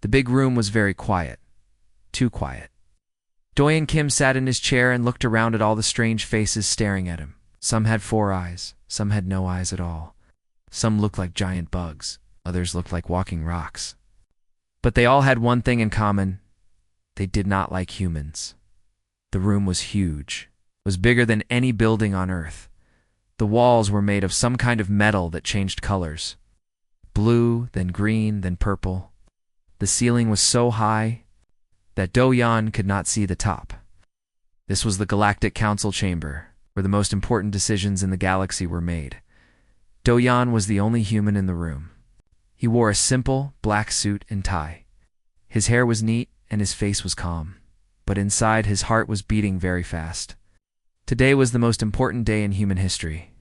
The big room was very quiet. Too quiet. Doyen Kim sat in his chair and looked around at all the strange faces staring at him. Some had 4 eyes, some had no eyes at all. Some looked like giant bugs, others looked like walking rocks. But they all had one thing in common. They did not like humans. The room was huge, was bigger than any building on Earth. The walls were made of some kind of metal that changed colors. Blue, then green, then purple. The ceiling was so high that Do-Yan could not see the top. This was the Galactic Council chamber, where the most important decisions in the galaxy were made. Do-Yan was the only human in the room. He wore a simple, black suit and tie. His hair was neat and his face was calm, but inside his heart was beating very fast. Today was the most important day in human history.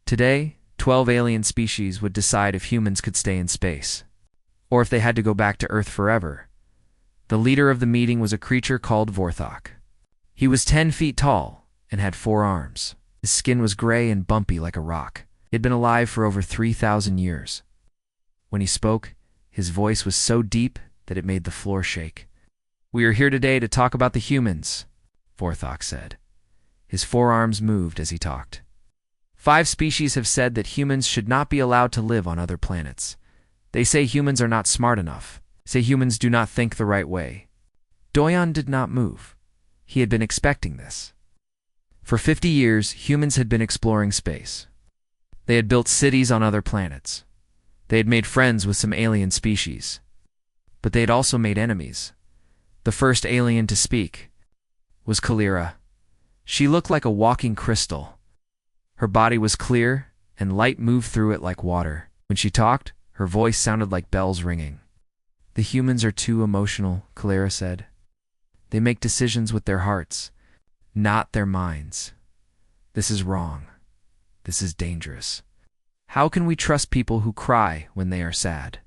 Today, 12 alien species would decide if humans could stay in space, or if they had to go back to Earth forever. The leader of the meeting was a creature called Vorthok. He was 10 feet tall and had 4 arms. His skin was gray and bumpy like a rock. He had been alive for over 3,000 years. When he spoke, his voice was so deep that it made the floor shake. "We are here today to talk about the humans," Vorthok said. His 4 arms moved as he talked. 5 species have said that humans should not be allowed to live on other planets. They say humans are not smart enough. Say humans do not think the right way. Do-Yan did not move. He had been expecting this. For 50 years, humans had been exploring space. They had built cities on other planets. They had made friends with some alien species. But they had also made enemies. The first alien to speak was Kalira. She looked like a walking crystal. Her body was clear, and light moved through it like water. When she talked, her voice sounded like bells ringing. "The humans are too emotional," Kalira said. "They make decisions with their hearts, not their minds. This is wrong. This is dangerous. How can we trust people who cry when they are sad?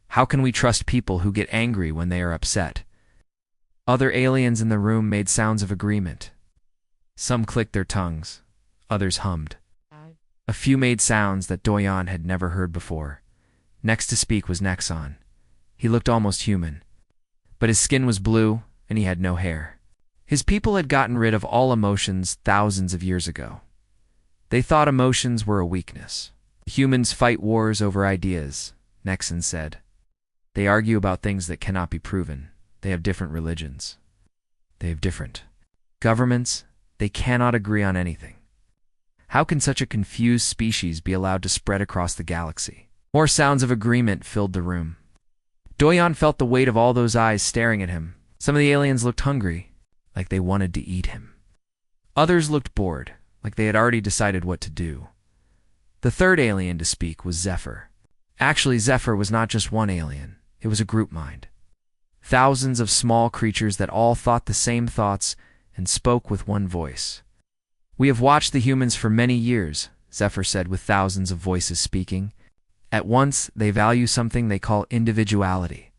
How can we trust people who get angry when they are upset?" Other aliens in the room made sounds of agreement. Some clicked their tongues. Others hummed. A few made sounds that Do-Yan had never heard before. Next to speak was Nexon. He looked almost human, but his skin was blue and he had no hair. His people had gotten rid of all emotions thousands of years ago. They thought emotions were a weakness. "Humans fight wars over ideas," Nexon said. "They argue about things that cannot be proven. They have different religions. They have different governments. They cannot agree on anything. How can such a confused species be allowed to spread across the galaxy?" More sounds of agreement filled the room. Do-Yan felt the weight of all those eyes staring at him. Some of the aliens looked hungry, like they wanted to eat him. Others looked bored, like they had already decided what to do. The third alien to speak was Zephyr. Actually, Zephyr was not just one alien. It was a group mind. Thousands of small creatures that all thought the same thoughts and spoke with one voice. "We have watched the humans for many years," Zephyr said, with thousands of voices speaking. At once, they value something they call individuality.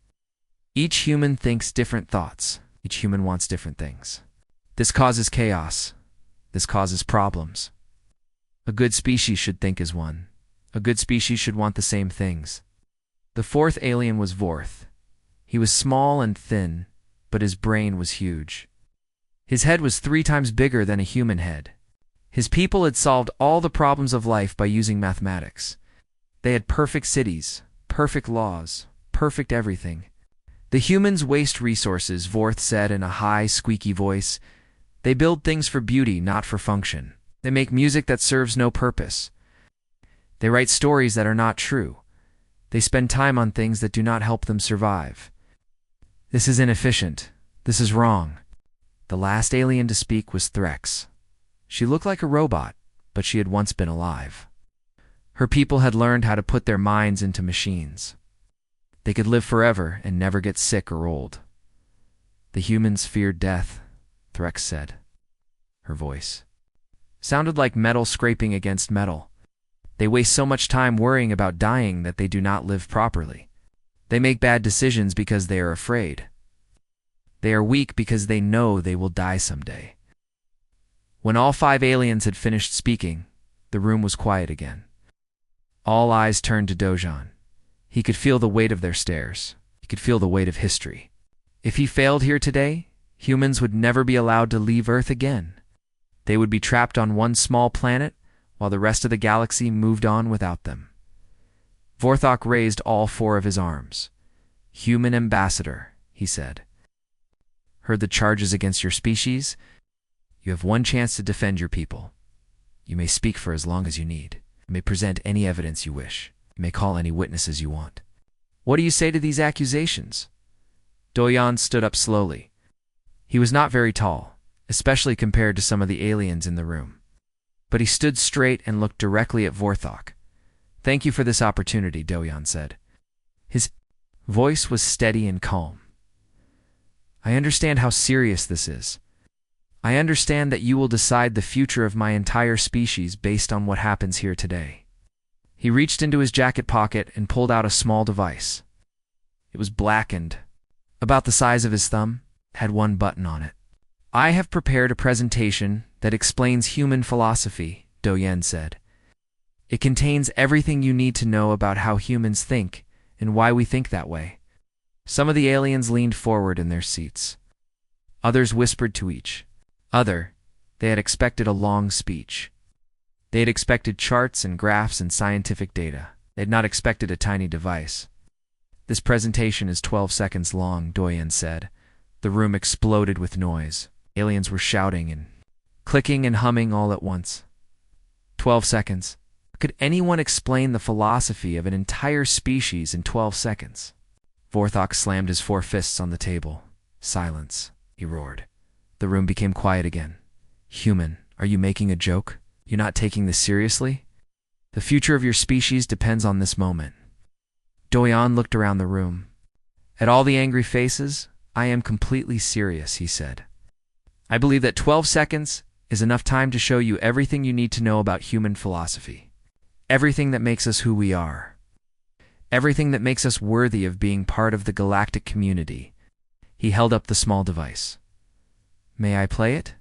Each human thinks different thoughts. Each human wants different things. This causes chaos. This causes problems. A good species should think as one. A good species should want the same things. The fourth alien was Vorth. He was small and thin, but his brain was huge. His head was 3 times bigger than a human head. His people had solved all the problems of life by using mathematics. They had perfect cities, perfect laws, perfect everything. "The humans waste resources," Vorth said in a high, squeaky voice. "They build things for beauty, not for function. They make music that serves no purpose. They write stories that are not true. They spend time on things that do not help them survive. This is inefficient. This is wrong." The last alien to speak was Threx. She looked like a robot, but she had once been alive. Her people had learned how to put their minds into machines. They could live forever and never get sick or old. "The humans feared death," Threx said. Her voice sounded like metal scraping against metal. "They waste so much time worrying about dying that they do not live properly. They make bad decisions because they are afraid. They are weak because they know they will die someday." When all 5 aliens had finished speaking, the room was quiet again. All eyes turned to Do-Yan. He could feel the weight of their stares. He He could feel the weight of history. If he failed here today, humans would never be allowed to leave Earth again. They would be trapped on one small planet while the rest of the galaxy moved on without them. Vorthok raised all four of his arms. "Human ambassador," he said. "Heard the charges against your species? You have one chance to defend your people. You may speak for as long as you need. You may present any evidence you wish. You may call any witnesses you want. What do you say to these accusations?" Doyan stood up slowly. He was not very tall, especially compared to some of the aliens in the room. But he stood straight and looked directly at Vorthok. "Thank you for this opportunity," Doyan said. His voice was steady and calm. "I understand how serious this is. I understand that you will decide the future of my entire species based on what happens here today." He reached into his jacket pocket and pulled out a small device. It was blackened, about the size of his thumb, had one button on it. "I have prepared a presentation that explains human philosophy," Doyan said. "It contains everything you need to know about how humans think and why we think that way." Some of the aliens leaned forward in their seats. Others whispered to each other. They had expected a long speech. They had expected charts and graphs and scientific data. They had not expected a tiny device. "This presentation is 12 seconds long," Doyan said. The room exploded with noise. Aliens were shouting and clicking and humming all at once. 12 seconds. Could anyone explain the philosophy of an entire species in 12 seconds? Vorthok slammed his four fists on the table. "Silence," he roared. The room became quiet again. "Human, are you making a joke? You're not taking this seriously? The future of your species depends on this moment." Doyan looked around the room. At all the angry faces, "I am completely serious," he said. "I believe that 12 seconds is enough time to show you everything you need to know about human philosophy. Everything that makes us who we are. Everything that makes us worthy of being part of the galactic community." He held up the small device. "May I play it?"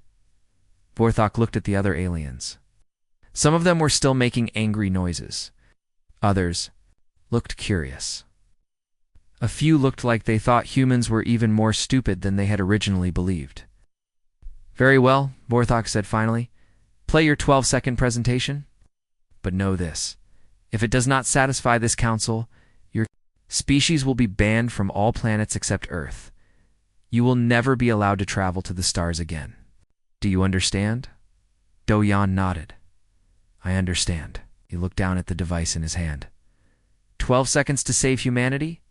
Vorthok looked at the other aliens. Some of them were still making angry noises. Others looked curious. A few looked like they thought humans were even more stupid than they had originally believed. "Very well," Vorthok said finally. "Play your 12-second presentation. But know this. If it does not satisfy this council, your species will be banned from all planets except Earth. You will never be allowed to travel to the stars again. Do you understand?" Doyan nodded. "I understand." He looked down at the device in his hand. 12 seconds to save humanity?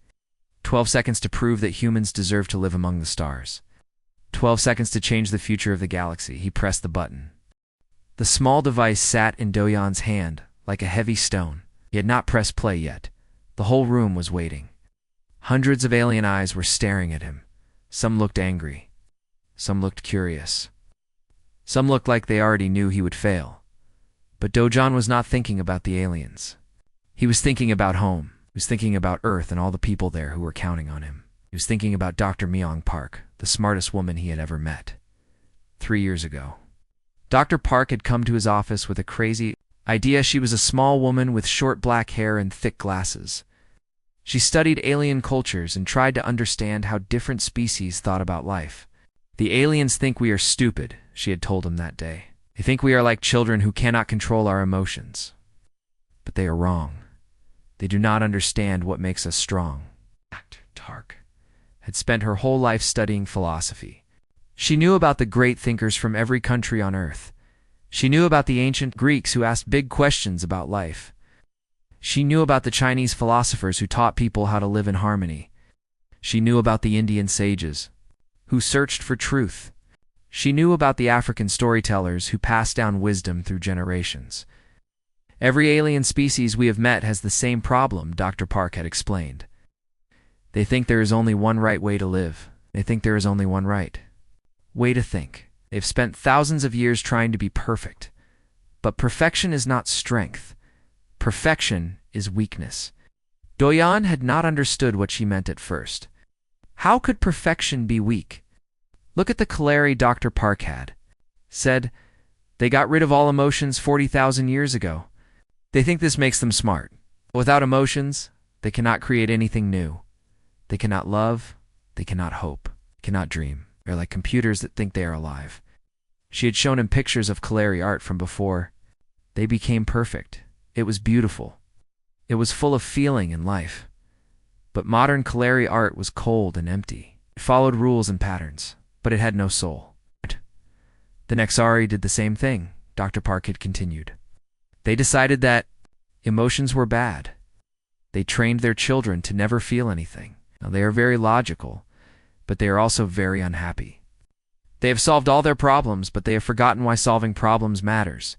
12 seconds to prove that humans deserve to live among the stars. 12 seconds to change the future of the galaxy. He pressed the button. The small device sat in Doyan's hand like a heavy stone. He had not pressed play yet. The whole room was waiting. Hundreds of alien eyes were staring at him. Some looked angry. Some looked curious. Some looked like they already knew he would fail. But Dojan was not thinking about the aliens. He was thinking about home. He was thinking about Earth and all the people there who were counting on him. He was thinking about Dr. Myung Park, the smartest woman he had ever met. 3 years ago. Dr. Park had come to his office with a crazy idea. She was a small woman with short black hair and thick glasses. She studied alien cultures and tried to understand how different species thought about life. "The aliens think we are stupid," she had told him that day. "They think we are like children who cannot control our emotions. But they are wrong. They do not understand what makes us strong." Dr. Park had spent her whole life studying philosophy. She knew about the great thinkers from every country on Earth. She knew about the ancient Greeks who asked big questions about life. She knew about the Chinese philosophers who taught people how to live in harmony. She knew about the Indian sages who searched for truth. She knew about the African storytellers who passed down wisdom through generations. "Every alien species we have met has the same problem," Dr. Park had explained. "They think there is only one right way to live. They think there is only one right way to think. They've spent thousands of years trying to be perfect. But perfection is not strength. Perfection is weakness." Doyan had not understood what she meant at first. How could perfection be weak? Look at the Kalari Dr. Park had said. They got rid of all emotions 40,000 years ago. They think this makes them smart. Without emotions, they cannot create anything new. They cannot love, they cannot hope, cannot dream. They're like computers that think they are alive. She had shown him pictures of Kalari art from before. They became perfect. It was beautiful. It was full of feeling and life. But modern Kalari art was cold and empty. It followed rules and patterns, but it had no soul. The Nexari did the same thing, Dr. Park had continued. They decided that emotions were bad. They trained their children to never feel anything. Now, they are very logical, but they are also very unhappy. They have solved all their problems, but they have forgotten why solving problems matters.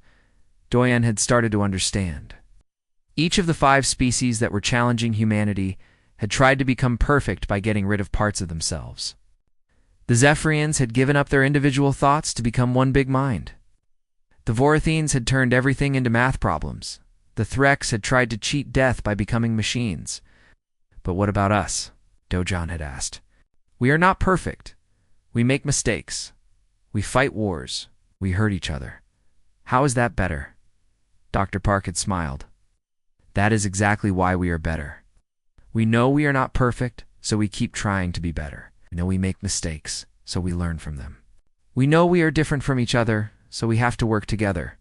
Doyen had started to understand. Each of the 5 species that were challenging humanity had tried to become perfect by getting rid of parts of themselves. The Zephyrians had given up their individual thoughts to become one big mind. The Vorathines had turned everything into math problems. The Threx had tried to cheat death by becoming machines. But what about us? Dojan had asked. We are not perfect. We make mistakes. We fight wars. We hurt each other. How is that better? Dr. Park had smiled. That is exactly why we are better. We know we are not perfect, so we keep trying to be better. We know we make mistakes, so we learn from them. We know we are different from each other, so we have to work together.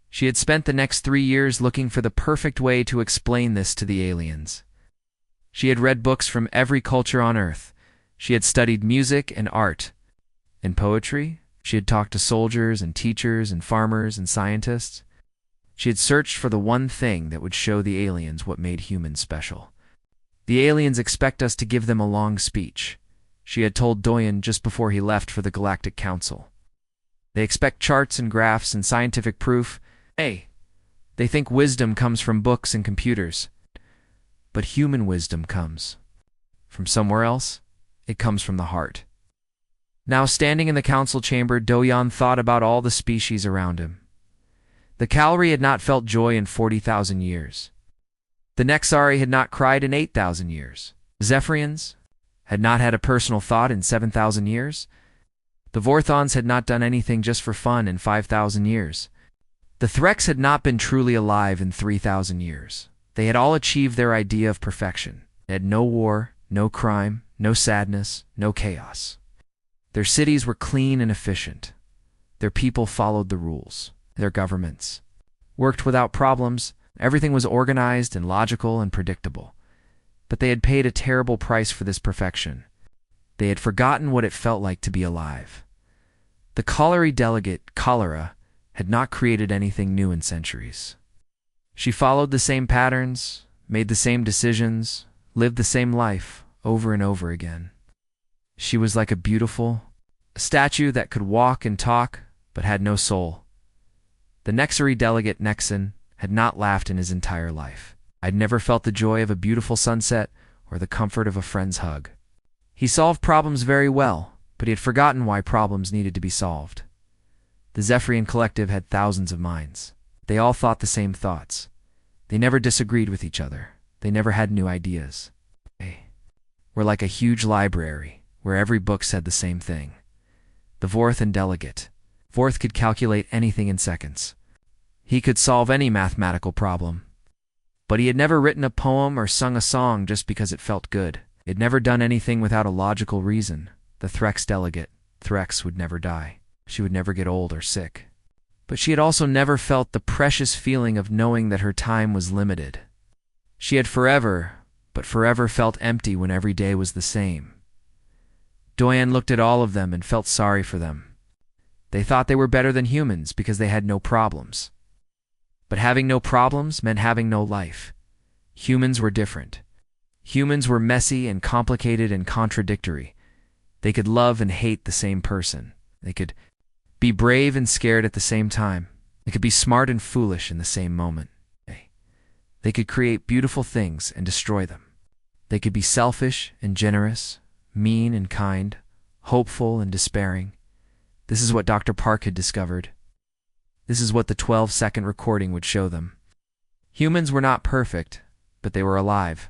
She had spent the next 3 years looking for the perfect way to explain this to the aliens. She had read books from every culture on Earth. She had studied music and art and poetry. She had talked to soldiers and teachers and farmers and scientists. She had searched for the one thing that would show the aliens what made humans special. The aliens expect us to give them a long speech, she had told Doyen just before he left for the Galactic Council. They expect charts and graphs and scientific proof. Hey, they think wisdom comes from books and computers. But human wisdom comes from somewhere else. It comes from the heart. Now, standing in the council chamber, Doyen thought about all the species around him. The Kalari had not felt joy in 40,000 years. The Nexari had not cried in 8,000 years. The Zephyrians had not had a personal thought in 7,000 years. The Vorthons had not done anything just for fun in 5,000 years. The Threx had not been truly alive in 3,000 years. They had all achieved their idea of perfection. They had no war, no crime, no sadness, no chaos. Their cities were clean and efficient. Their people followed the rules. Their governments worked without problems. Everything was organized and logical and predictable. But they had paid a terrible price for this perfection. They had forgotten what it felt like to be alive. The Kalari delegate, Cholera, had not created anything new in centuries. She followed the same patterns, made the same decisions, lived the same life over and over again. She was like a beautiful statue that could walk and talk, but had no soul. The Nexari delegate, Nexon, had not laughed in his entire life. I'd never felt the joy of a beautiful sunset or the comfort of a friend's hug. He solved problems very well, but he had forgotten why problems needed to be solved. The Zephyrian collective had thousands of minds. They all thought the same thoughts. They never disagreed with each other. They never had new ideas. They were like a huge library where every book said the same thing. The Vorthan delegate. Vorth could calculate anything in seconds. He could solve any mathematical problem. But he had never written a poem or sung a song just because it felt good. He had never done anything without a logical reason. The Threx delegate. Threx would never die. She would never get old or sick. But she had also never felt the precious feeling of knowing that her time was limited. She had forever felt empty when every day was the same. Doyen looked at all of them and felt sorry for them. They thought they were better than humans because they had no problems. But having no problems meant having no life. Humans were different. Humans were messy and complicated and contradictory. They could love and hate the same person. They could be brave and scared at the same time. They could be smart and foolish in the same moment. They could create beautiful things and destroy them. They could be selfish and generous, mean and kind, hopeful and despairing. This is what Dr. Park had discovered. This is what the 12-second recording would show them. Humans were not perfect, but they were alive.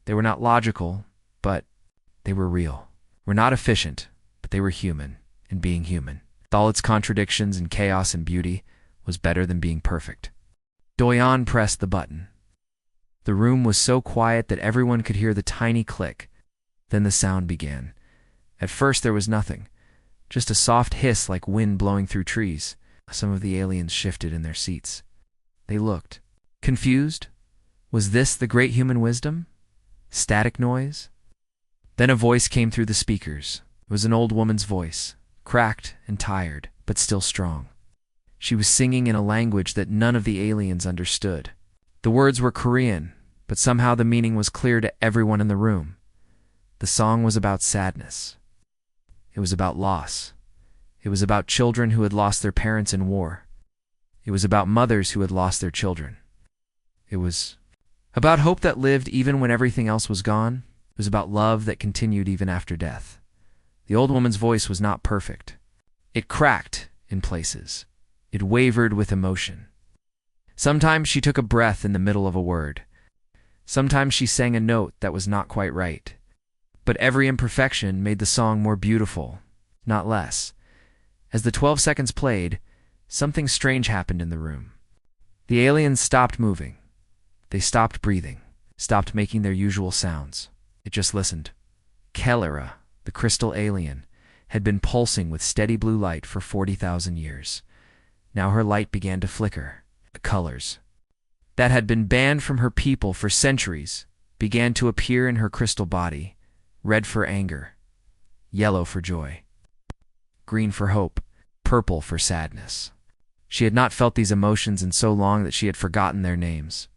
They were not logical, but they were real. Were not efficient, but they were human, and being human, with all its contradictions and chaos and beauty, was better than being perfect. Doyen pressed the button. The room was so quiet that everyone could hear the tiny click Then the sound began. At first there was nothing, just a soft hiss like wind blowing through trees. Some of the aliens shifted in their seats. They looked confused. Was this the great human wisdom? Static noise? Then a voice came through the speakers. It was an old woman's voice, cracked and tired, but still strong. She was singing in a language that none of the aliens understood. The words were Korean, but somehow the meaning was clear to everyone in the room. The song was about sadness. It was about loss. It was about children who had lost their parents in war. It was about mothers who had lost their children. It was about hope that lived even when everything else was gone. It was about love that continued even after death. The old woman's voice was not perfect. It cracked in places. It wavered with emotion. Sometimes she took a breath in the middle of a word. Sometimes she sang a note that was not quite right. But every imperfection made the song more beautiful, not less. As the 12 seconds played, something strange happened in the room. The aliens stopped moving. They stopped breathing, stopped making their usual sounds. It just listened. Kellera, the crystal alien, had been pulsing with steady blue light for 40,000 years. Now her light began to flicker. The colors that had been banned from her people for centuries began to appear in her crystal body. Red for anger, yellow for joy, green for hope, purple for sadness. She had not felt these emotions in so long that she had forgotten their names.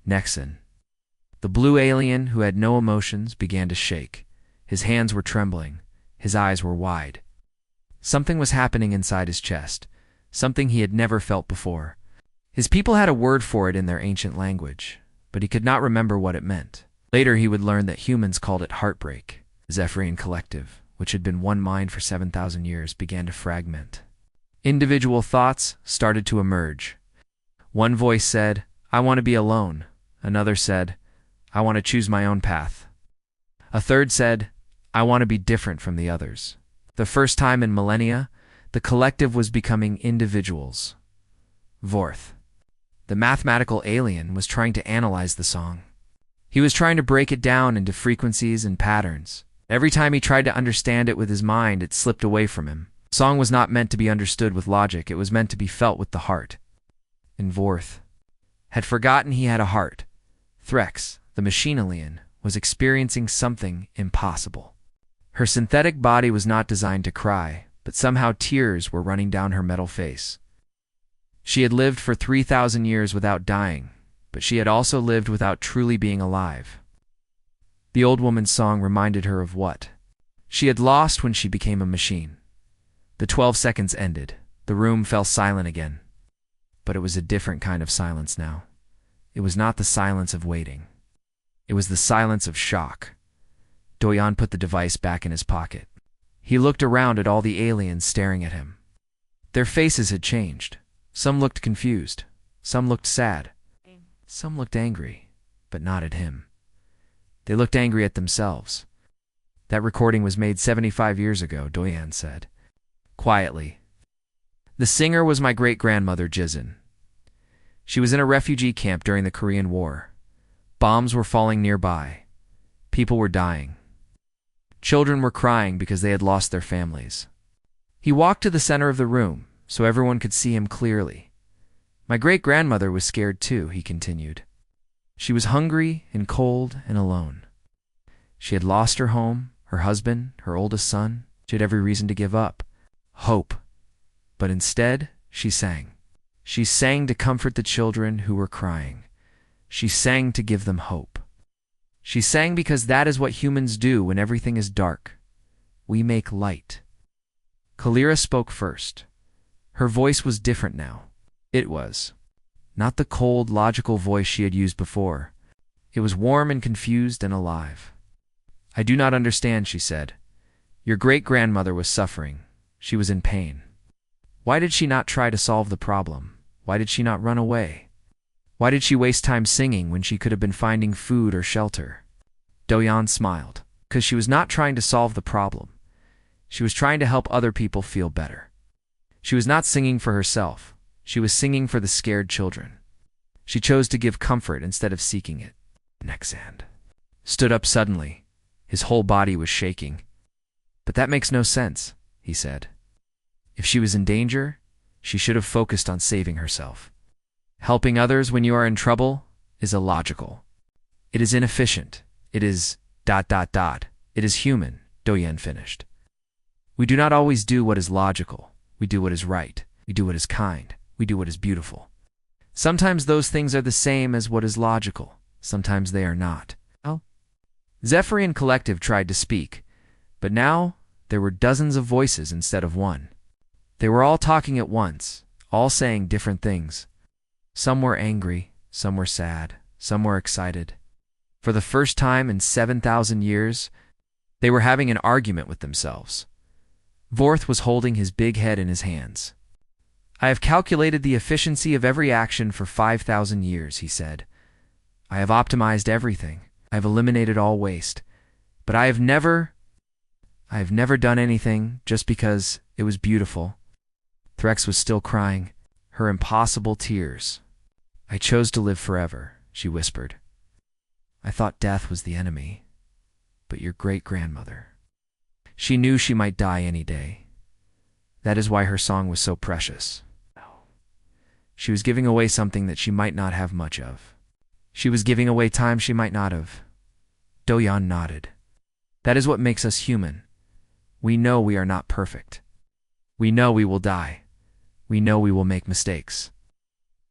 Nexon, the blue alien who had no emotions, began to shake. His hands were trembling. His eyes were wide. Something was happening inside his chest, something he had never felt before. His people had a word for it in their ancient language, but he could not remember what it meant. Later he would learn that humans called it heartbreak. The Zephyrian collective, which had been one mind for 7,000 years, began to fragment. Individual thoughts started to emerge. One voice said, "I want to be alone." Another said, "I want to choose my own path." A third said, "I want to be different from the others." The first time in millennia, the collective was becoming individuals. Vorth, the mathematical alien, was trying to analyze the song. He was trying to break it down into frequencies and patterns. Every time he tried to understand it with his mind, it slipped away from him. Song was not meant to be understood with logic, it was meant to be felt with the heart. And Vorth had forgotten he had a heart. Threx, the machine alien, was experiencing something impossible. Her synthetic body was not designed to cry, but somehow tears were running down her metal face. She had lived for 3,000 years without dying, but she had also lived without truly being alive. The old woman's song reminded her of what she had lost when she became a machine. The 12 seconds ended. The room fell silent again. But it was a different kind of silence now. It was not the silence of waiting. It was the silence of shock. Doyan put the device back in his pocket. He looked around at all the aliens staring at him. Their faces had changed. Some looked confused. Some looked sad. Some looked angry, but not at him. They looked angry at themselves. That recording was made 75 years ago, Doyan said, quietly. The singer was my great-grandmother, Jizin. She was in a refugee camp during the Korean War. Bombs were falling nearby. People were dying. Children were crying because they had lost their families. He walked to the center of the room so everyone could see him clearly. My great-grandmother was scared too, he continued. She was hungry and cold and alone. She had lost her home, her husband, her oldest son. She had every reason to give up. Hope. But instead, she sang. She sang to comfort the children who were crying. She sang to give them hope. She sang because that is what humans do when everything is dark. We make light. Kalira spoke first. Her voice was different now. It was not the cold, logical voice she had used before. It was warm and confused and alive. I do not understand, she said. Your great-grandmother was suffering. She was in pain. Why did she not try to solve the problem? Why did she not run away? Why did she waste time singing when she could have been finding food or shelter? Doyan smiled. Because she was not trying to solve the problem. She was trying to help other people feel better. She was not singing for herself. She was singing for the scared children. She chose to give comfort instead of seeking it. Nexand stood up suddenly. His whole body was shaking. But that makes no sense, he said. If she was in danger, she should have focused on saving herself. Helping others when you are in trouble is illogical. It is inefficient. It is ... It is human, Doyen finished. We do not always do what is logical. We do what is right. We do what is kind. We do what is beautiful. Sometimes those things are the same as what is logical. Sometimes they are not. Zephyrian Collective tried to speak, but now there were dozens of voices instead of one. They were all talking at once, all saying different things. Some were angry, some were sad, some were excited. For the first time in 7,000 years, they were having an argument with themselves. Vorth was holding his big head in his hands. I have calculated the efficiency of every action for 5,000 years, he said. I have optimized everything. I have eliminated all waste. But I have never done anything just because it was beautiful. Threx was still crying, her impossible tears. I chose to live forever, she whispered. I thought death was the enemy, but your great-grandmother. She knew she might die any day. That is why her song was so precious. She was giving away something that she might not have much of. She was giving away time she might not have. Doyan nodded. That is what makes us human. We know we are not perfect. We know we will die. We know we will make mistakes.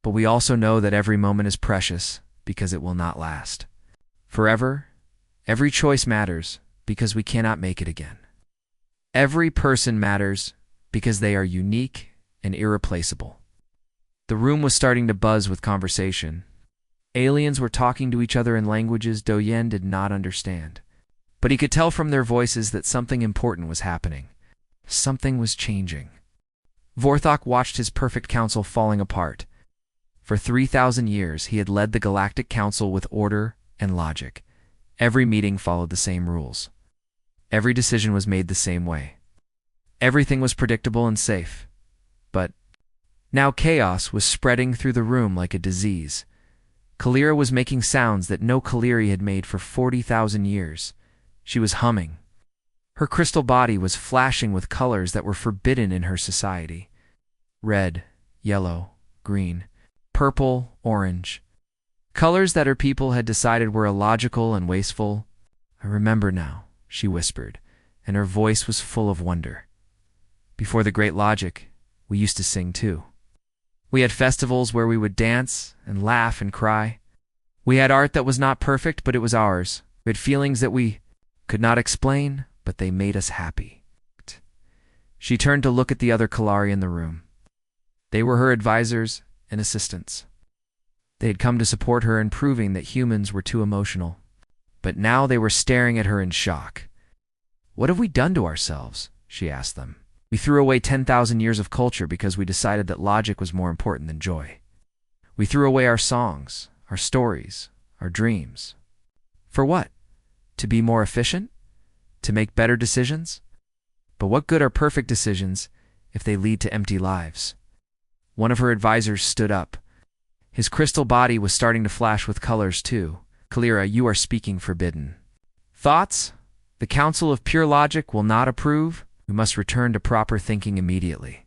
But we also know that every moment is precious because it will not last. Forever, every choice matters because we cannot make it again. Every person matters because they are unique and irreplaceable. The room was starting to buzz with conversation. Aliens were talking to each other in languages Doyen did not understand. But he could tell from their voices that something important was happening. Something was changing. Vorthok watched his perfect council falling apart. For 3,000 years, he had led the Galactic Council with order and logic. Every meeting followed the same rules. Every decision was made the same way. Everything was predictable and safe. But now chaos was spreading through the room like a disease. Kalira was making sounds that no Kaliri had made for 40,000 years. She was humming. Her crystal body was flashing with colors that were forbidden in her society. Red, yellow, green, purple, orange. Colors that her people had decided were illogical and wasteful. I remember now, she whispered, and her voice was full of wonder. Before the Great Logic, we used to sing too. We had festivals where we would dance and laugh and cry. We had art that was not perfect, but it was ours. We had feelings that we could not explain, but they made us happy. She turned to look at the other Kalari in the room. They were her advisors and assistants. They had come to support her in proving that humans were too emotional. But now they were staring at her in shock. What have we done to ourselves? She asked them. We threw away 10,000 years of culture because we decided that logic was more important than joy. We threw away our songs, our stories, our dreams. For what? To be more efficient? To make better decisions? But what good are perfect decisions if they lead to empty lives? One of her advisors stood up. His crystal body was starting to flash with colors too. Kalira, you are speaking forbidden. Thoughts? The Council of Pure Logic will not approve? We must return to proper thinking immediately.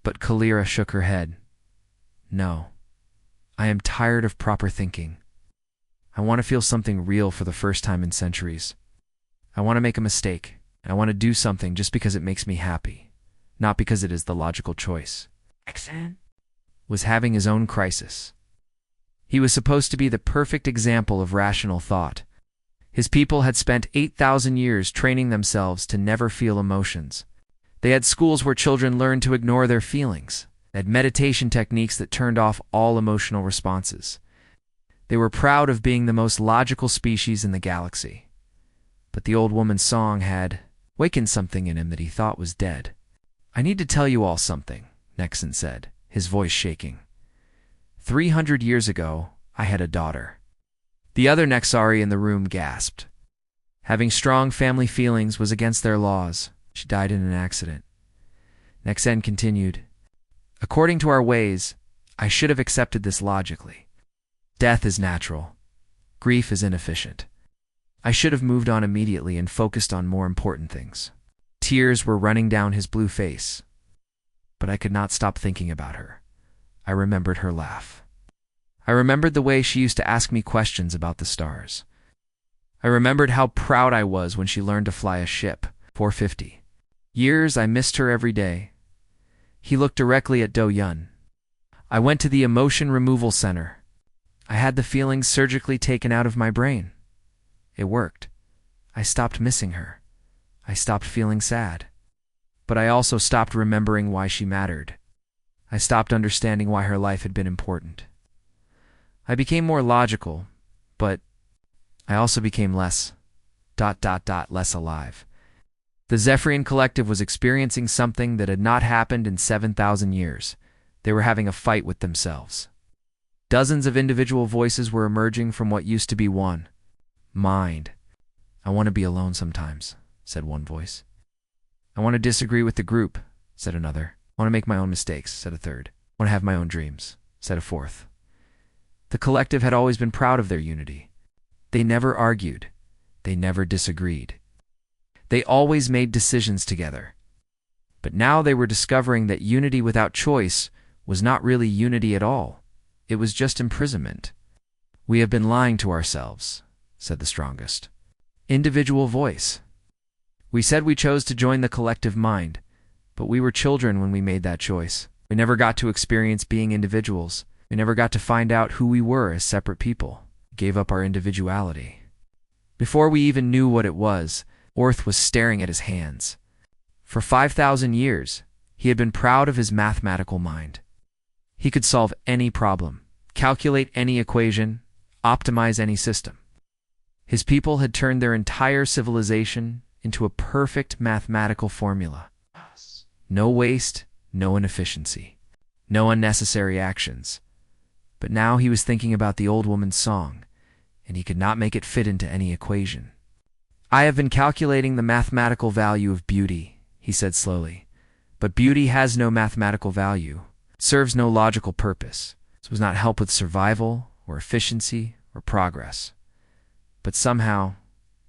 But Kalira shook her head. No. I am tired of proper thinking. I want to feel something real for the first time in centuries. I want to make a mistake. I want to do something just because it makes me happy, not because it is the logical choice. Exan was having his own crisis. He was supposed to be the perfect example of rational thought. His people had spent 8,000 years training themselves to never feel emotions. They had schools where children learned to ignore their feelings. They had meditation techniques that turned off all emotional responses. They were proud of being the most logical species in the galaxy. But the old woman's song had wakened something in him that he thought was dead. I need to tell you all something, Nexon said, his voice shaking. 300 years ago, I had a daughter. The other Nexari in the room gasped. Having strong family feelings was against their laws. She died in an accident. Nexen continued, according to our ways, I should have accepted this logically. Death is natural. Grief is inefficient. I should have moved on immediately and focused on more important things. Tears were running down his blue face, but I could not stop thinking about her. I remembered her laugh. I remembered the way she used to ask me questions about the stars. I remembered how proud I was when she learned to fly a ship. 450. Years I missed her every day. He looked directly at Do-Yun. I went to the emotion removal center. I had the feelings surgically taken out of my brain. It worked. I stopped missing her. I stopped feeling sad. But I also stopped remembering why she mattered. I stopped understanding why her life had been important. I became more logical, but I also became less alive. The Zephyrian Collective was experiencing something that had not happened in 7,000 years. They were having a fight with themselves. Dozens of individual voices were emerging from what used to be one mind. I want to be alone sometimes, said one voice. I want to disagree with the group, said another. I want to make my own mistakes, said a third. I want to have my own dreams, said a fourth. The collective had always been proud of their unity. They never argued. They never disagreed. They always made decisions together. But now they were discovering that unity without choice was not really unity at all. It was just imprisonment. We have been lying to ourselves, said the strongest. Individual voice. We said we chose to join the collective mind, but we were children when we made that choice. We never got to experience being individuals. We never got to find out who we were as separate people. We gave up our individuality. Before we even knew what it was, Orth was staring at his hands. For 5,000 years, he had been proud of his mathematical mind. He could solve any problem, calculate any equation, optimize any system. His people had turned their entire civilization into a perfect mathematical formula. No waste, no inefficiency, no unnecessary actions. But now he was thinking about the old woman's song, and he could not make it fit into any equation. I have been calculating the mathematical value of beauty, he said slowly. But beauty has no mathematical value. It serves no logical purpose. It does not help with survival or efficiency or progress. But somehow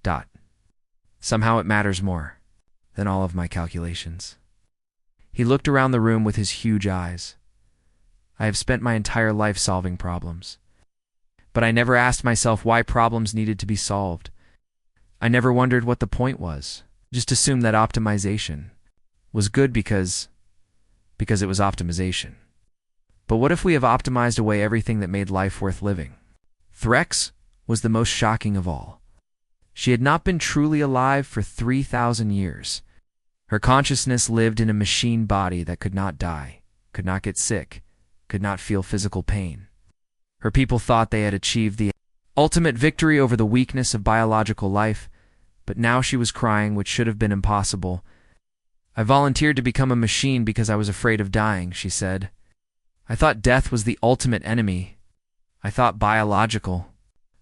it matters more than all of my calculations. He looked around the room with his huge eyes. I have spent my entire life solving problems. But I never asked myself why problems needed to be solved. I never wondered what the point was. Just assumed that optimization was good because it was optimization. But what if we have optimized away everything that made life worth living? Threx was the most shocking of all. She had not been truly alive for 3,000 years. Her consciousness lived in a machine body that could not die, could not get sick, could not feel physical pain. Her people thought they had achieved the ultimate victory over the weakness of biological life, but now she was crying, which should have been impossible. I volunteered to become a machine because I was afraid of dying, she said. I thought death was the ultimate enemy. I thought biological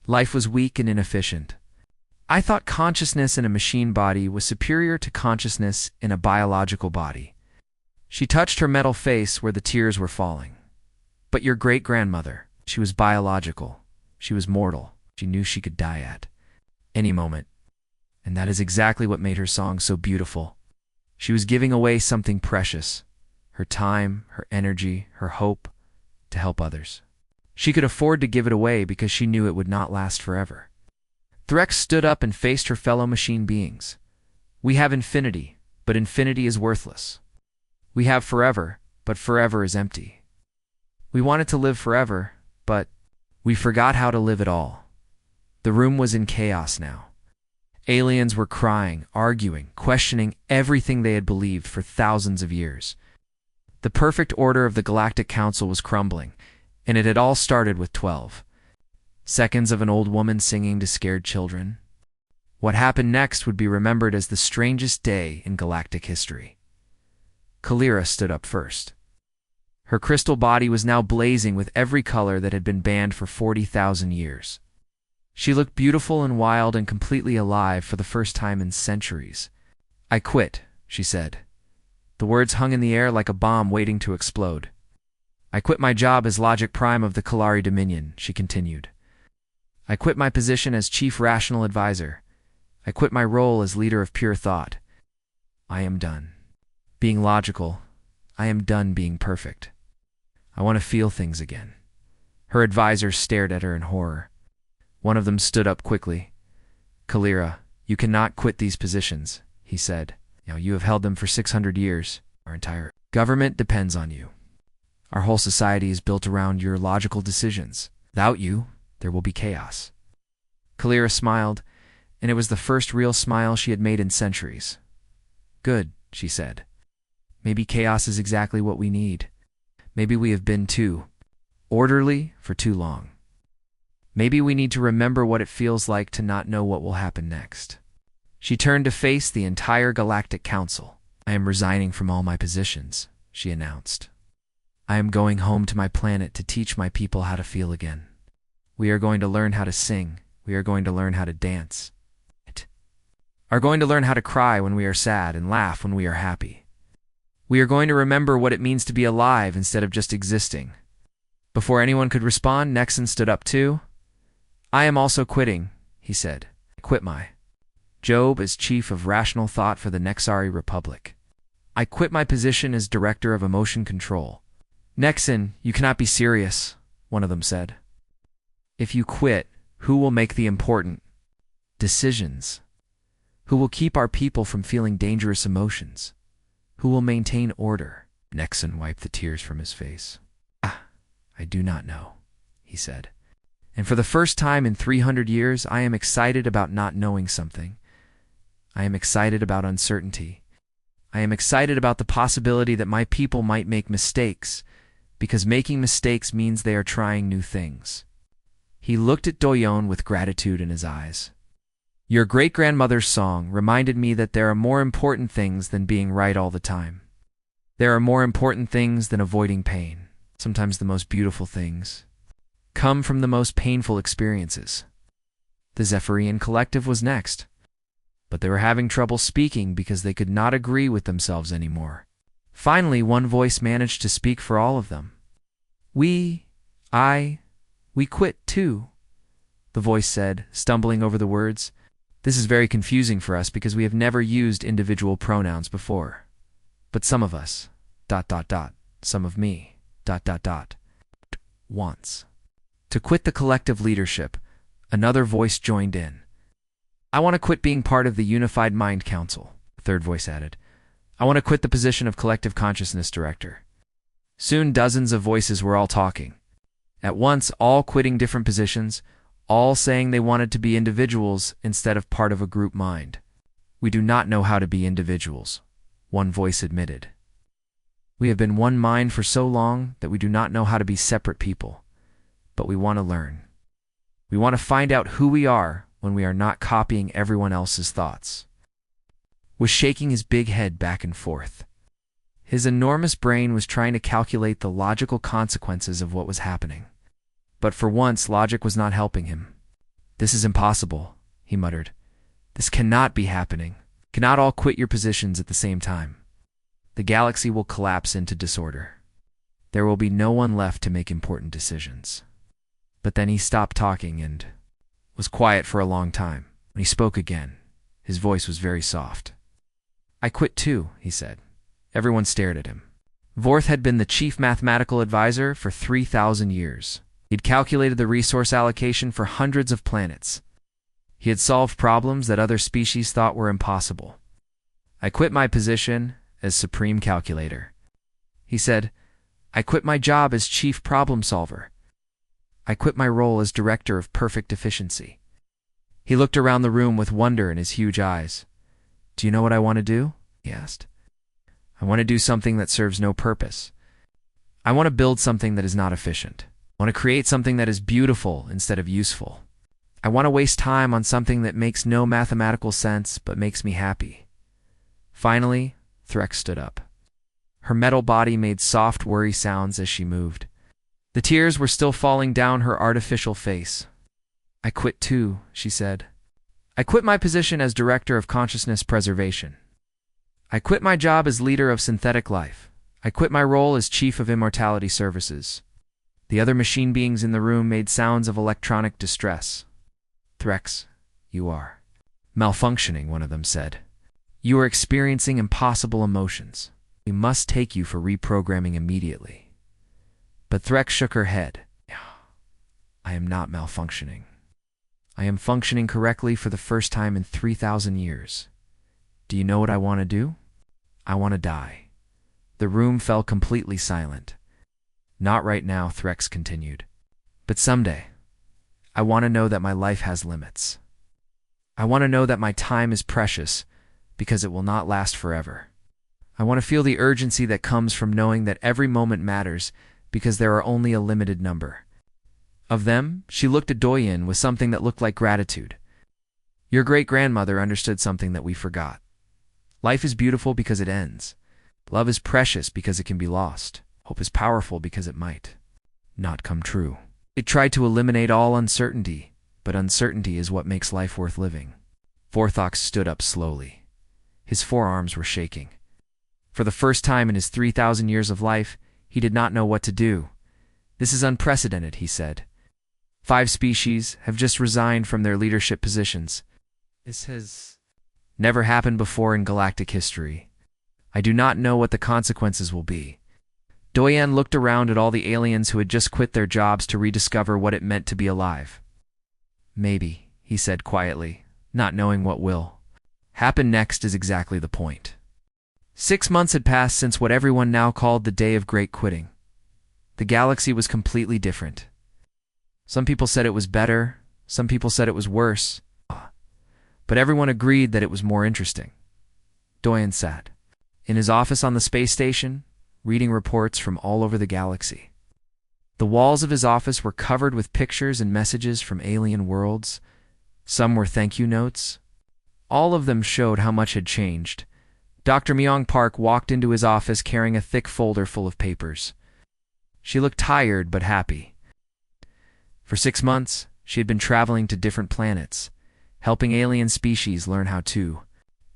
life was weak and inefficient. I thought consciousness in a machine body was superior to consciousness in a biological body. She touched her metal face where the tears were falling. But your great-grandmother, she was biological. She was mortal. She knew she could die at any moment. And that is exactly what made her song so beautiful. She was giving away something precious, her time, her energy, her hope, to help others. She could afford to give it away because she knew it would not last forever. Threx stood up and faced her fellow machine beings. We have infinity, but infinity is worthless. We have forever, but forever is empty. We wanted to live forever, but we forgot how to live at all. The room was in chaos now. Aliens were crying, arguing, questioning everything they had believed for thousands of years. The perfect order of the Galactic Council was crumbling, and it had all started with 12 seconds of an old woman singing to scared children. What happened next would be remembered as the strangest day in galactic history. Kalira stood up first. Her crystal body was now blazing with every color that had been banned for 40,000 years. She looked beautiful and wild and completely alive for the first time in centuries. I quit, she said. The words hung in the air like a bomb waiting to explode. I quit my job as Logic Prime of the Kalari Dominion, she continued. I quit my position as chief rational advisor. I quit my role as leader of pure thought. I am done being logical. I am done being perfect. I want to feel things again. Her advisors stared at her in horror. One of them stood up quickly. Kalira, you cannot quit these positions, he said. You have held them for 600 years. Our entire government depends on you. Our whole society is built around your logical decisions. Without you, there will be chaos. Kalira smiled, and it was the first real smile she had made in centuries. Good, she said. Maybe chaos is exactly what we need. Maybe we have been too orderly for too long. Maybe we need to remember what it feels like to not know what will happen next. She turned to face the entire Galactic Council. I am resigning from all my positions, she announced. I am going home to my planet to teach my people how to feel again. We are going to learn how to sing. We are going to learn how to dance. Are going to learn how to cry when we are sad and laugh when we are happy. We are going to remember what it means to be alive instead of just existing. Before anyone could respond, Nexon stood up too. I am also quitting, he said. I quit my job as chief of rational thought for the Nexari Republic. I quit my position as director of emotion control. Nexon, you cannot be serious, one of them said. If you quit, who will make the important decisions? Who will keep our people from feeling dangerous emotions? Who will maintain order? Nexon wiped the tears from his face. I do not know, he said. And for the first time in 300 years, I am excited about not knowing something. I am excited about uncertainty. I am excited about the possibility that my people might make mistakes, because making mistakes means they are trying new things. He looked at Doyon with gratitude in his eyes. Your great-grandmother's song reminded me that there are more important things than being right all the time. There are more important things than avoiding pain. Sometimes the most beautiful things come from the most painful experiences. The Zephyrian Collective was next, but they were having trouble speaking because they could not agree with themselves anymore. Finally, one voice managed to speak for all of them. We quit too, the voice said, stumbling over the words. This is very confusing for us because we have never used individual pronouns before. But some of us, some of me, wants to quit the collective leadership. Another voice joined in. I want to quit being part of the Unified Mind Council, the third voice added. I want to quit the position of Collective Consciousness Director. Soon dozens of voices were all talking. At once, all quitting different positions, all saying they wanted to be individuals instead of part of a group mind. We do not know how to be individuals, one voice admitted. We have been one mind for so long that we do not know how to be separate people, but we want to learn. We want to find out who we are when we are not copying everyone else's thoughts. Was shaking his big head back and forth. His enormous brain was trying to calculate the logical consequences of what was happening. But for once, logic was not helping him. This is impossible, he muttered. This cannot be happening. Cannot all quit your positions at the same time. The galaxy will collapse into disorder. There will be no one left to make important decisions. But then he stopped talking and was quiet for a long time. When he spoke again, his voice was very soft. I quit too, he said. Everyone stared at him. Vorth had been the chief mathematical advisor for 3,000 years. He'd calculated the resource allocation for hundreds of planets. He had solved problems that other species thought were impossible. I quit my position as Supreme Calculator. He said, I quit my job as Chief Problem Solver. I quit my role as Director of Perfect Efficiency. He looked around the room with wonder in his huge eyes. Do you know what I want to do? He asked. I want to do something that serves no purpose. I want to build something that is not efficient. I want to create something that is beautiful instead of useful. I want to waste time on something that makes no mathematical sense but makes me happy. Finally, Threx stood up. Her metal body made soft worry sounds as she moved. The tears were still falling down her artificial face. I quit too, she said. I quit my position as Director of Consciousness Preservation. I quit my job as leader of synthetic life. I quit my role as Chief of Immortality Services. The other machine beings in the room made sounds of electronic distress. Threx, you are malfunctioning, one of them said. You are experiencing impossible emotions. We must take you for reprogramming immediately. But Threx shook her head. I am not malfunctioning. I am functioning correctly for the first time in 3,000 years. Do you know what I want to do? I want to die. The room fell completely silent. Not right now, Threx continued. But someday. I want to know that my life has limits. I want to know that my time is precious because it will not last forever. I want to feel the urgency that comes from knowing that every moment matters because there are only a limited number of them. She looked at Doyen with something that looked like gratitude. Your great-grandmother understood something that we forgot. Life is beautiful because it ends. Love is precious because it can be lost. Hope is powerful because it might not come true. It tried to eliminate all uncertainty, but uncertainty is what makes life worth living. Vorthox stood up slowly. His forearms were shaking. For the first time in his 3,000 years of life, he did not know what to do. This is unprecedented, he said. 5 species have just resigned from their leadership positions. This has never happened before in galactic history. I do not know what the consequences will be. Doyen looked around at all the aliens who had just quit their jobs to rediscover what it meant to be alive. Maybe, he said quietly, not knowing what will happen next is exactly the point. 6 months had passed since what everyone now called the Day of Great Quitting. The galaxy was completely different. Some people said it was better, some people said it was worse, but everyone agreed that it was more interesting. Doyen sat in his office on the space station, reading reports from all over the galaxy. The walls of his office were covered with pictures and messages from alien worlds. Some were thank you notes. All of them showed how much had changed. Dr. Myung Park walked into his office carrying a thick folder full of papers. She looked tired but happy. For 6 months, she had been traveling to different planets, helping alien species learn how to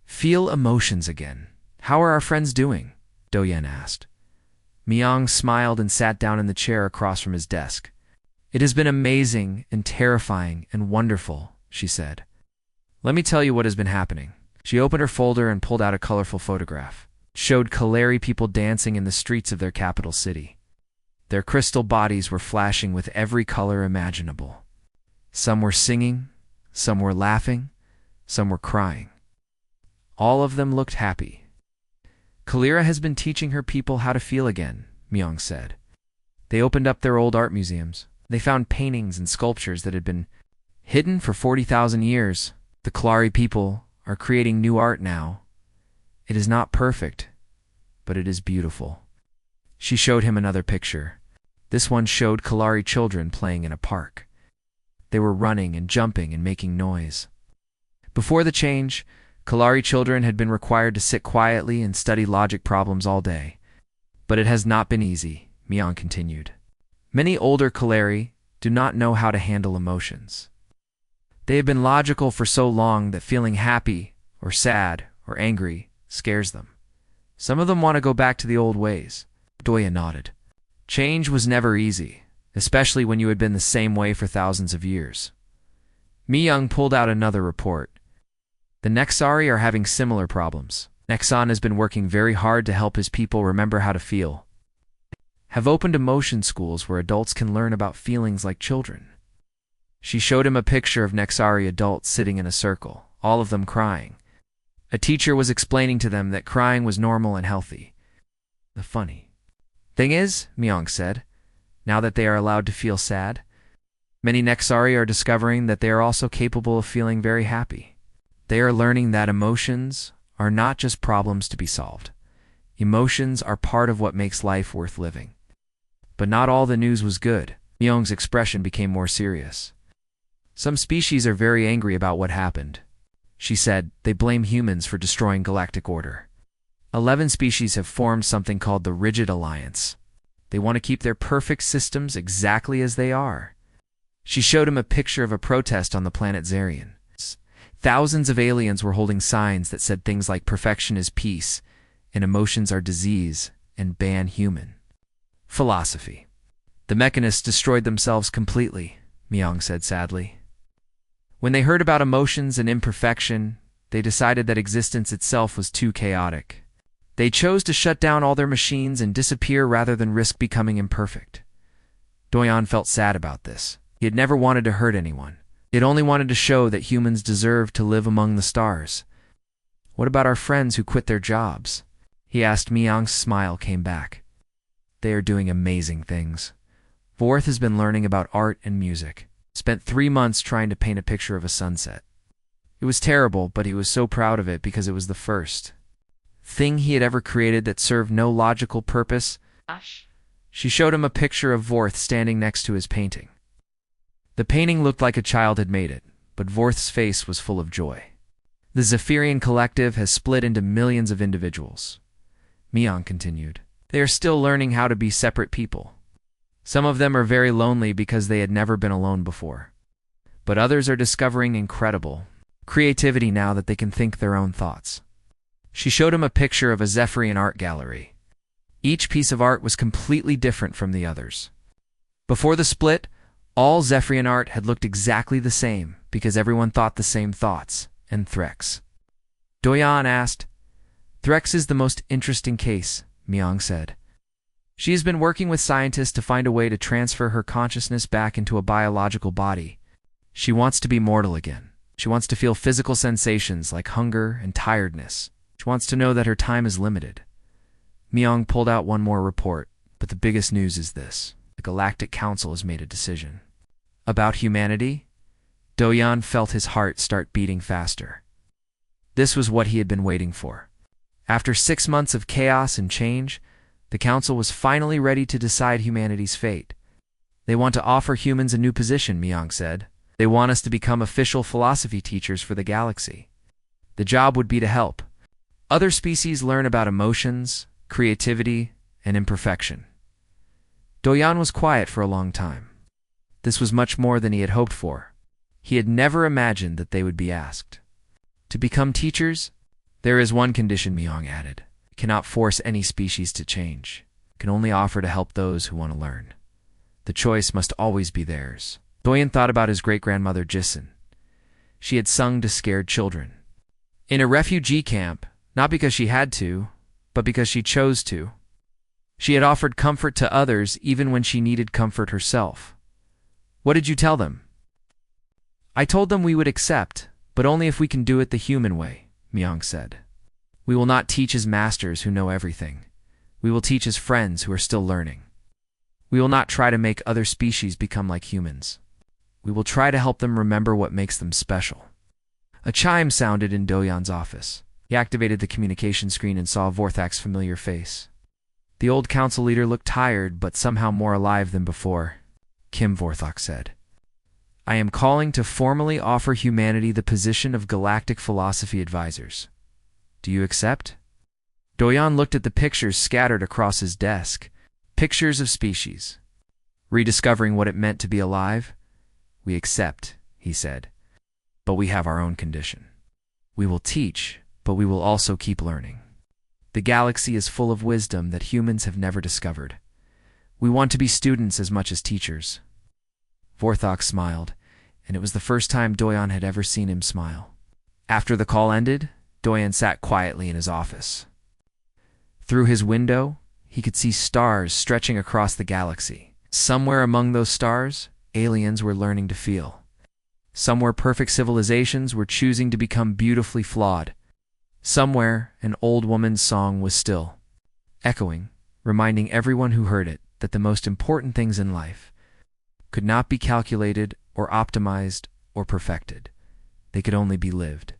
feel emotions again. How are our friends doing? Doyen asked. Myung smiled and sat down in the chair across from his desk. It has been amazing and terrifying and wonderful, she said. Let me tell you what has been happening. She opened her folder and pulled out a colorful photograph. It showed Kalari people dancing in the streets of their capital city. Their crystal bodies were flashing with every color imaginable. Some were singing, some were laughing, some were crying. All of them looked happy. Kalira has been teaching her people how to feel again, Myung said. They opened up their old art museums. They found paintings and sculptures that had been hidden for 40,000 years. The Kalari people are creating new art now. It is not perfect, but it is beautiful. She showed him another picture. This one showed Kalari children playing in a park. They were running and jumping and making noise. Before the change, Kalari children had been required to sit quietly and study logic problems all day. But it has not been easy, Myung continued. Many older Kalari do not know how to handle emotions. They have been logical for so long that feeling happy or sad or angry scares them. Some of them want to go back to the old ways. Doyen nodded. Change was never easy, especially when you had been the same way for thousands of years. Myung pulled out another report. The Nexari are having similar problems. Nexon has been working very hard to help his people remember how to feel. Have opened emotion schools where adults can learn about feelings like children. She showed him a picture of Nexari adults sitting in a circle, all of them crying. A teacher was explaining to them that crying was normal and healthy. The funny thing is, Myung said, now that they are allowed to feel sad, many Nexari are discovering that they are also capable of feeling very happy. They are learning that emotions are not just problems to be solved. Emotions are part of what makes life worth living. But not all the news was good. Myung's expression became more serious. Some species are very angry about what happened. She said they blame humans for destroying galactic order. 11 species have formed something called the Rigid Alliance. They want to keep their perfect systems exactly as they are. She showed him a picture of a protest on the planet Zarian. Thousands of aliens were holding signs that said things like perfection is peace, and emotions are disease, and ban human philosophy. The mechanists destroyed themselves completely, Myung said sadly. When they heard about emotions and imperfection, they decided that existence itself was too chaotic. They chose to shut down all their machines and disappear rather than risk becoming imperfect. Doyan felt sad about this. He had never wanted to hurt anyone. He had only wanted to show that humans deserved to live among the stars. What about our friends who quit their jobs? He asked. Myung's smile came back. They are doing amazing things. Vorth has been learning about art and music. Spent 3 months trying to paint a picture of a sunset. It was terrible, but he was so proud of it because it was the first thing he had ever created that served no logical purpose. She showed him a picture of Vorth standing next to his painting. The painting looked like a child had made it, but Vorth's face was full of joy. The Zephyrian collective has split into millions of individuals. Myung continued. They are still learning how to be separate people. Some of them are very lonely because they had never been alone before. But others are discovering incredible creativity now that they can think their own thoughts. She showed him a picture of a Zephyrian art gallery. Each piece of art was completely different from the others. Before the split, all Zephyrian art had looked exactly the same because everyone thought the same thoughts. And Threx. Doyan asked. Threx is the most interesting case, Myung said. She has been working with scientists to find a way to transfer her consciousness back into a biological body. She wants to be mortal again. She wants to feel physical sensations like hunger and tiredness. She wants to know that her time is limited. Myung pulled out one more report, but the biggest news is this. The Galactic Council has made a decision. About humanity? Doyan felt his heart start beating faster. This was what he had been waiting for. After 6 months of chaos and change, the Council was finally ready to decide humanity's fate. They want to offer humans a new position, Myung said. They want us to become official philosophy teachers for the galaxy. The job would be to help other species learn about emotions, creativity, and imperfection. Doyan was quiet for a long time. This was much more than he had hoped for. He had never imagined that they would be asked. To become teachers? There is one condition, Myung added. You cannot force any species to change. You can only offer to help those who want to learn. The choice must always be theirs. Doyan thought about his great-grandmother Jisen. She had sung to scared children. In a refugee camp, not because she had to, but because she chose to. She had offered comfort to others even when she needed comfort herself. What did you tell them? I told them we would accept, but only if we can do it the human way, Myung said. We will not teach as masters who know everything. We will teach as friends who are still learning. We will not try to make other species become like humans. We will try to help them remember what makes them special. A chime sounded in Doyan's office. He activated the communication screen and saw Vorthak's familiar face. The old council leader looked tired, but somehow more alive than before. Kim, Vorthak said. I am calling to formally offer humanity the position of Galactic Philosophy Advisors. Do you accept? Doyan looked at the pictures scattered across his desk. Pictures of species. Rediscovering what it meant to be alive? We accept, he said. But we have our own condition. We will teach, but we will also keep learning. The galaxy is full of wisdom that humans have never discovered. We want to be students as much as teachers. Vorthak smiled, and it was the first time Doyan had ever seen him smile. After the call ended, Doyan sat quietly in his office. Through his window, he could see stars stretching across the galaxy. Somewhere among those stars, aliens were learning to feel. Somewhere perfect civilizations were choosing to become beautifully flawed. Somewhere an old woman's song was still echoing, reminding everyone who heard it that the most important things in life could not be calculated or optimized or perfected. They could only be lived.